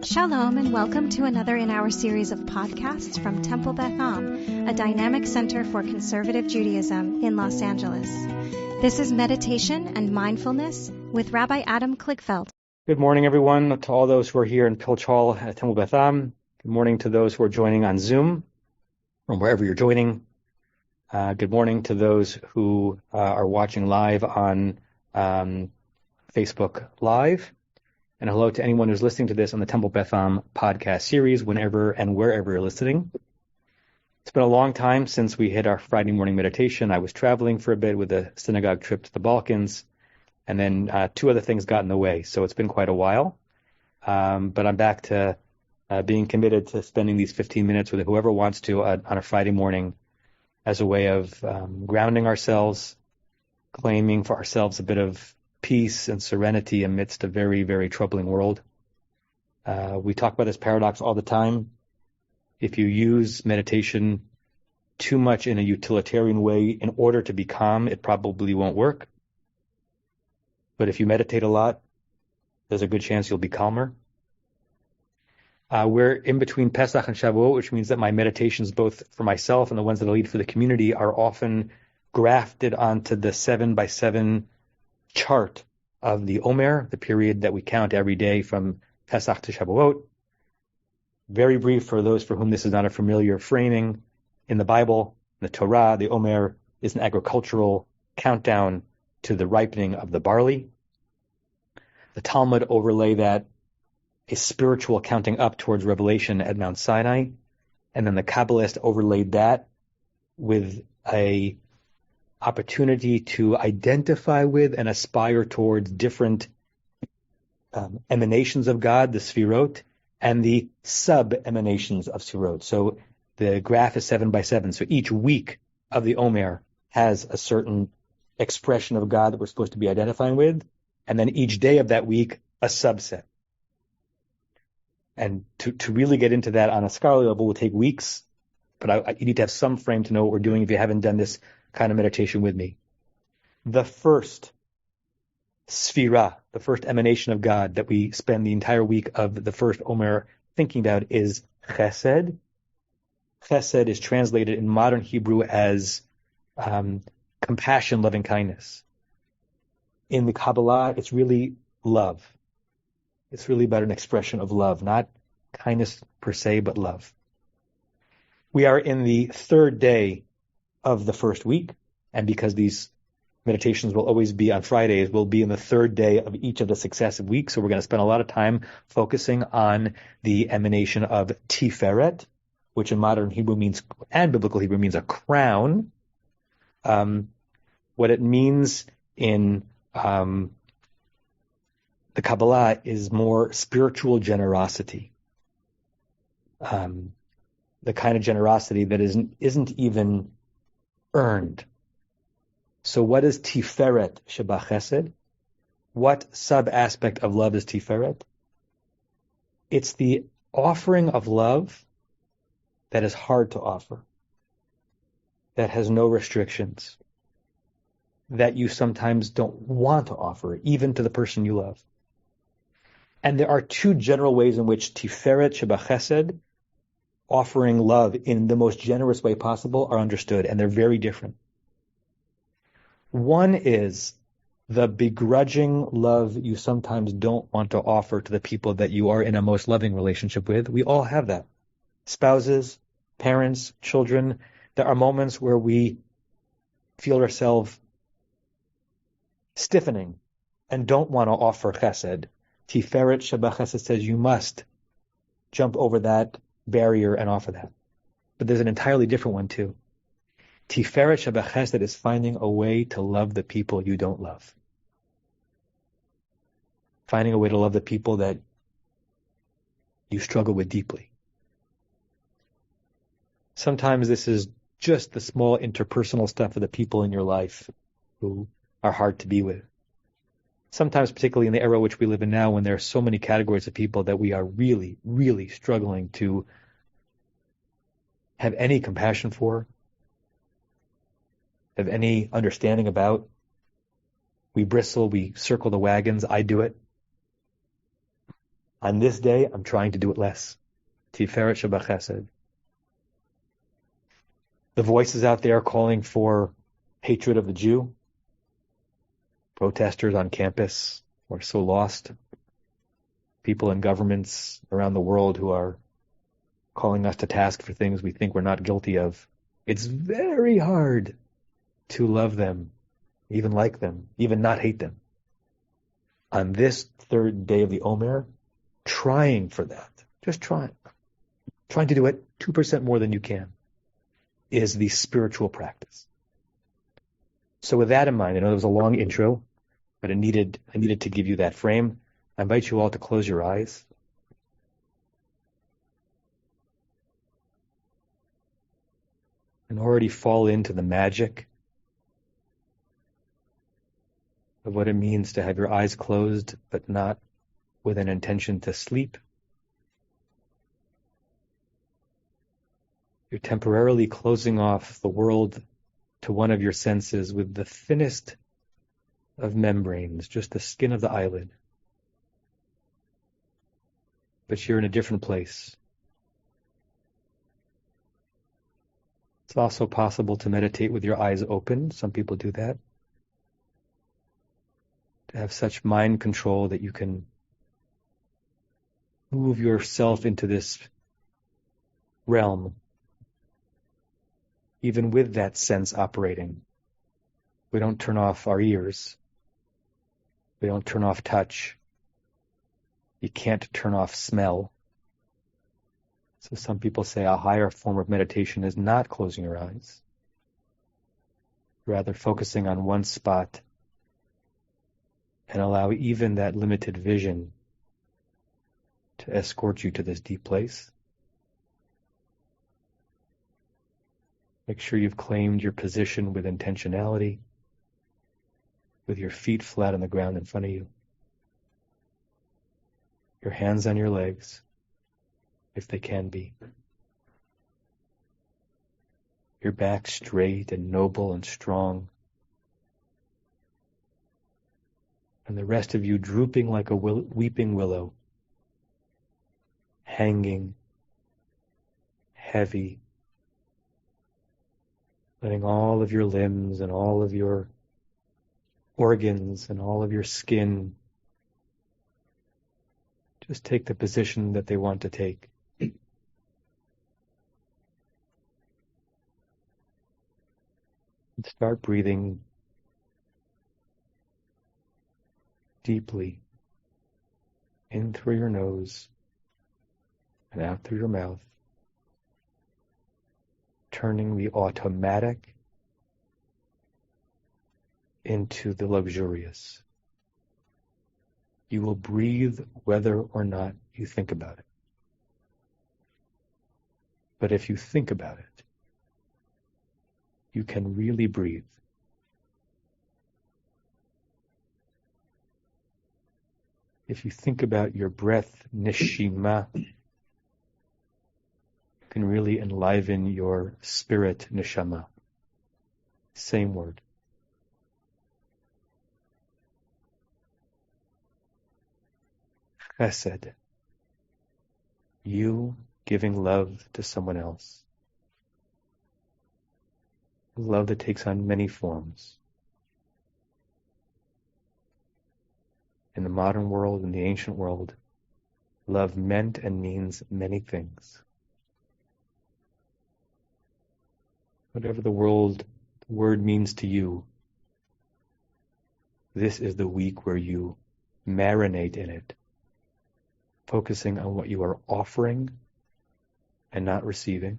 Shalom and welcome to another in our series of podcasts from Temple Beth Am, a dynamic center for conservative Judaism in Los Angeles. This is Meditation and Mindfulness with Rabbi Adam Kligfeld. Good morning, everyone, to all those who are here in Pilch Hall at Temple Beth Am. Good morning to those who are joining on Zoom from wherever you're joining. Good morning to those who are watching live on Facebook Live. And hello to anyone who's listening to this on the Temple Beth Am podcast series, whenever and wherever you're listening. It's been a long time since we hit our Friday morning meditation. I was traveling for a bit with a synagogue trip to the Balkans, and then two other things got in the way. So it's been quite a while. But I'm back to being committed to spending these 15 minutes with whoever wants to on a Friday morning as a way of grounding ourselves, claiming for ourselves a bit of peace and serenity amidst a very, very troubling world. We talk about this paradox all the time. If you use meditation too much in a utilitarian way in order to be calm, it probably won't work. But if you meditate a lot, there's a good chance you'll be calmer. We're in between Pesach and Shavuot, which means that my meditations, both for myself and the ones that I lead for the community, are often grafted onto the 7x7 chart of the Omer, the period that we count every day from Pesach to Shavuot. Very brief for those for whom this is not a familiar framing. In the Bible, the Torah, the Omer is an agricultural countdown to the ripening of the barley. The Talmud overlay that a spiritual counting up towards revelation at Mount Sinai, and then the Kabbalist overlaid that with a opportunity to identify with and aspire towards different emanations of God, the Sfirot, and the sub-emanations of Sfirot. So the graph is 7x7. So each week of the Omer has a certain expression of God that we're supposed to be identifying with, and then each day of that week, a subset. And to really get into that on a scholarly level will take weeks, but you need to have some frame to know what we're doing if you haven't done this kind of meditation with me. The first sphira, the first emanation of God that we spend the entire week of the first Omer thinking about is chesed. Chesed is translated in modern Hebrew as compassion, loving kindness. In the Kabbalah, it's really love. It's really about an expression of love, not kindness per se, but love. We are in the third day of the first week, and because these meditations will always be on Fridays, we'll be in the third day of each of the successive weeks, so we're going to spend a lot of time focusing on the emanation of Tiferet, which in modern Hebrew means, and biblical Hebrew means a crown. What it means in the Kabbalah is more spiritual generosity. The kind of generosity that isn't even earned. So what is Tiferet Sheba Chesed? What sub-aspect of love is Tiferet? It's the offering of love that is hard to offer, that has no restrictions, that you sometimes don't want to offer, even to the person you love. And there are two general ways in which Tiferet Sheba Chesed, offering love in the most generous way possible, are understood, and they're very different. One is the begrudging love you sometimes don't want to offer to the people that you are in a most loving relationship with. We all have that. Spouses, parents, children. There are moments where we feel ourselves stiffening and don't want to offer chesed. Tiferet Sheba Chesed says you must jump over that barrier and offer that. But there's an entirely different one too. Tiferet Sheba Chesed is finding a way to love the people you don't love. Finding a way to love the people that you struggle with deeply. Sometimes this is just the small interpersonal stuff of the people in your life who are hard to be with. Sometimes, particularly in the era which we live in now, when there are so many categories of people that we are really, really struggling to have any compassion for, have any understanding about. We bristle, we circle the wagons. I do it. On this day, I'm trying to do it less. Tiferet Shebachesed. The voices out there calling for hatred of the Jew, protesters on campus who are so lost, people in governments around the world who are calling us to task for things we think we're not guilty of. It's very hard to love them, even like them, even not hate them. On this third day of the Omer, trying for that, just trying to do it 2% more than you can, is the spiritual practice. So with that in mind, I know there was a long intro, but I needed to give you that frame. I invite you all to close your eyes. And already fall into the magic of what it means to have your eyes closed, but not with an intention to sleep. You're temporarily closing off the world to one of your senses with the thinnest of membranes, just the skin of the eyelid. But you're in a different place. It's also possible to meditate with your eyes open. Some people do that. To have such mind control that you can move yourself into this realm, even with that sense operating. We don't turn off our ears. We don't turn off touch. You can't turn off smell. So some people say a higher form of meditation is not closing your eyes, rather focusing on one spot and allow even that limited vision to escort you to this deep place. Make sure you've claimed your position with intentionality, with your feet flat on the ground in front of you, your hands on your legs, if they can be, your back straight and noble and strong, and the rest of you drooping like a weeping willow, hanging, heavy, letting all of your limbs and all of your organs and all of your skin just take the position that they want to take. And start breathing deeply in through your nose and out through your mouth, turning the automatic into the luxurious. You will breathe whether or not you think about it. But if you think about it, you can really breathe. If you think about your breath, neshima, you can really enliven your spirit, neshama. Same word. Chesed. You giving love to someone else. Love that takes on many forms. In the modern world, in the ancient world, love meant and means many things. Whatever the word means to you, this is the week where you marinate in it, focusing on what you are offering and not receiving.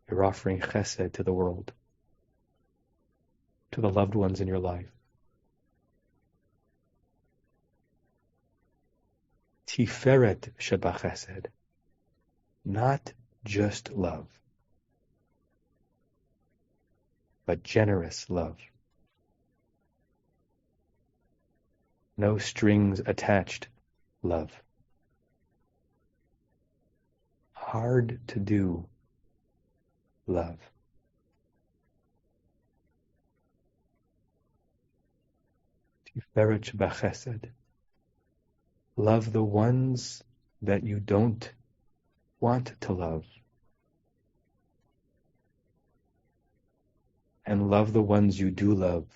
You're offering chesed to the world, to the loved ones in your life. Tiferet shebachesed, not just love, but generous love. No strings attached love. Hard to do love. Tiferet shebachesed. Love the ones that you don't want to love. And love the ones you do love,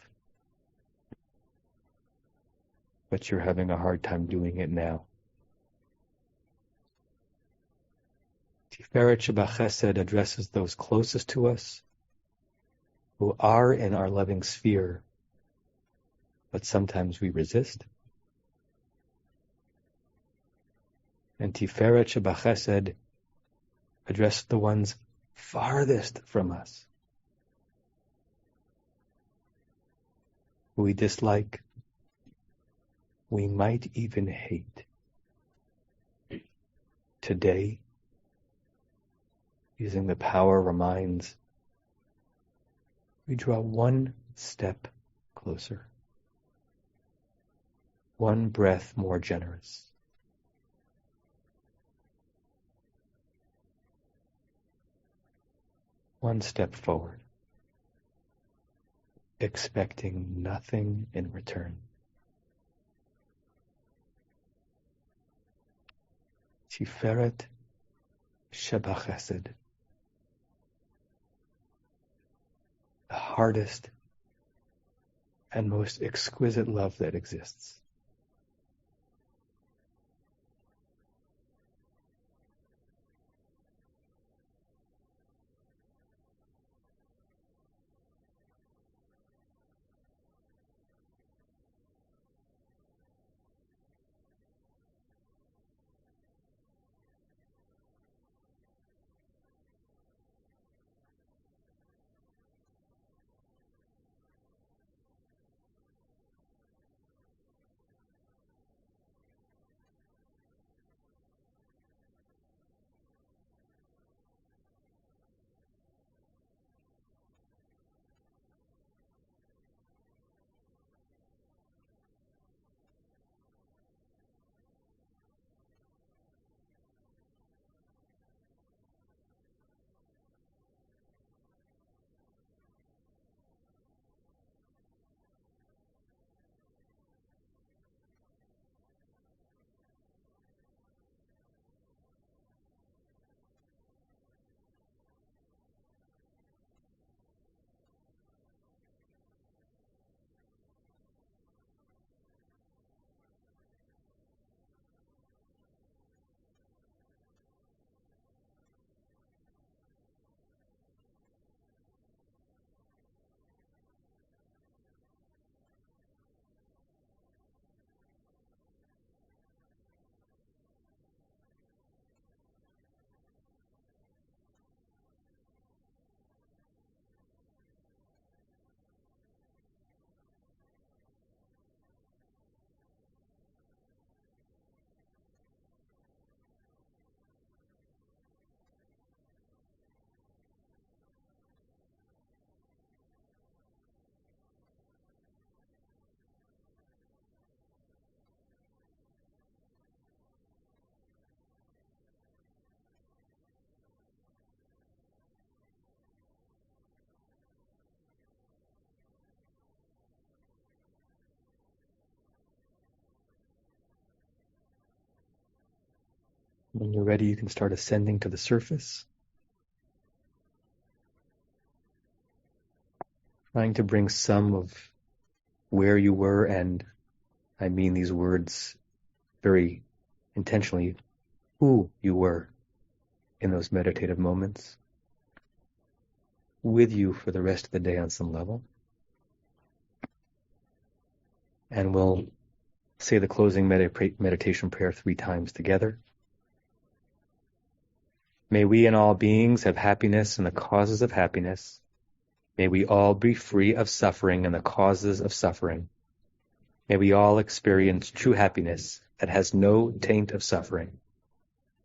but you're having a hard time doing it now. Tiferet Shebachesed addresses those closest to us, who are in our loving sphere, but sometimes we resist. And Tiferet Shebachesed addresses the ones farthest from us, who we dislike, we might even hate. Today, using the power of our minds, we draw one step closer, one breath more generous. One step forward, expecting nothing in return. Tiferet Shebachesed, the hardest and most exquisite love that exists. When you're ready, you can start ascending to the surface, trying to bring some of where you were, and I mean these words very intentionally, who you were in those meditative moments, with you for the rest of the day on some level. And we'll say the closing meditation prayer 3 times together. May we and all beings have happiness and the causes of happiness. May we all be free of suffering and the causes of suffering. May we all experience true happiness that has no taint of suffering.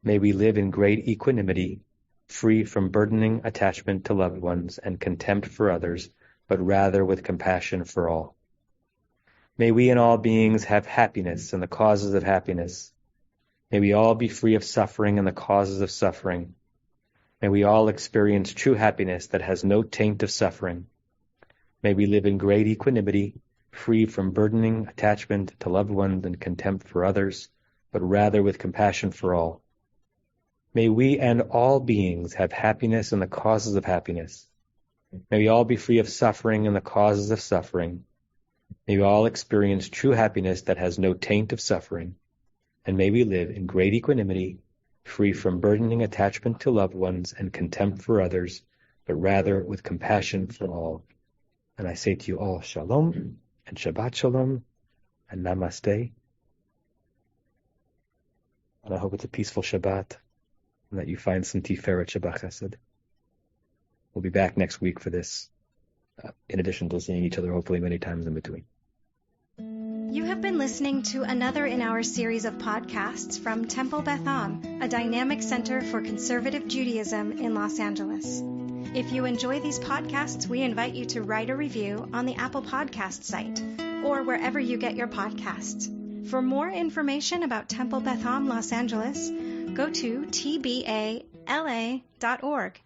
May we live in great equanimity, free from burdening attachment to loved ones and contempt for others, but rather with compassion for all. May we and all beings have happiness and the causes of happiness. May we all be free of suffering and the causes of suffering. May we all experience true happiness that has no taint of suffering. May we live in great equanimity, free from burdening attachment to loved ones and contempt for others, but rather with compassion for all. May we and all beings have happiness and the causes of happiness. May we all be free of suffering and the causes of suffering. May we all experience true happiness that has no taint of suffering. And may we live in great equanimity, free from burdening attachment to loved ones and contempt for others, but rather with compassion for all. And I say to you all, Shalom, and Shabbat Shalom, and Namaste. And I hope it's a peaceful Shabbat, and that you find some Tiferet Shabbat Chesed. We'll be back next week for this, in addition to seeing each other hopefully many times in between. You have been listening to another in our series of podcasts from Temple Beth Am, a dynamic center for conservative Judaism in Los Angeles. If you enjoy these podcasts, we invite you to write a review on the Apple Podcast site or wherever you get your podcasts. For more information about Temple Beth Am Los Angeles, go to tbala.org.